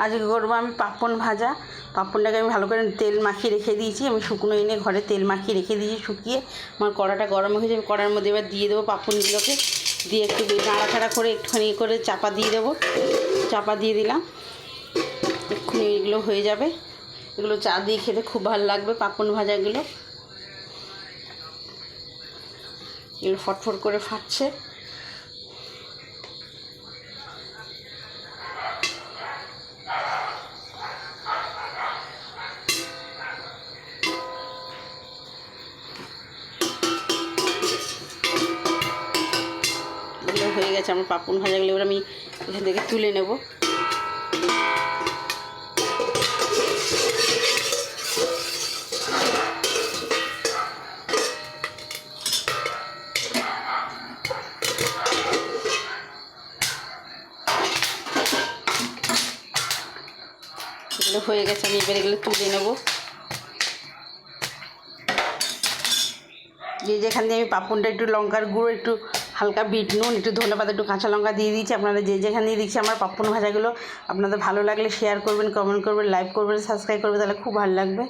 আজকে করবো আমি পাপন ভাজা। পাপনটাকে আমি ভালো করে তেল মাখিয়ে রেখে দিয়েছি। আমি শুকনো এনে ঘরে তেল মাখিয়ে রেখে দিয়েছি শুকিয়ে। আমার কড়াটা গরম হয়ে যাবে, কড়ার মধ্যে এবার দিয়ে দেবো পাপনগুলোকে, দিয়ে একটু নাড়াচাড়া করে একটুখানি করে চাপা দিয়ে দেবো। চাপা দিয়ে দিলাম, এক্ষুনি এগুলো হয়ে যাবে। এগুলো চা দিয়ে খেতে খুব ভালো লাগবে পাপন ভাজাগুলো। এগুলো ফটফট করে ফাটছে। এগুলো হয়ে গেছে আমার পাপন ভাজাগুলো। এবার আমি এখান থেকে তুলে নেব। এগুলো হয়ে গেছে, আমি এবার এগুলো তুলে নেব। যেখান দিয়ে আমি পাপনটা একটু লঙ্কার গুঁড়ো, একটু হালকা বিট নুন, একটু ধনেপাতা, একটু কাঁচা লঙ্কা দিয়ে দিয়েছি। আপনারা যেখান দিয়ে দিচ্ছি আমার পাপন ভাজাগুলো আপনাদের ভালো লাগলে শেয়ার করবেন, কমেন্ট করবেন, লাইক করবেন, সাবস্ক্রাইব করবেন, তাহলে খুব ভালো লাগবে।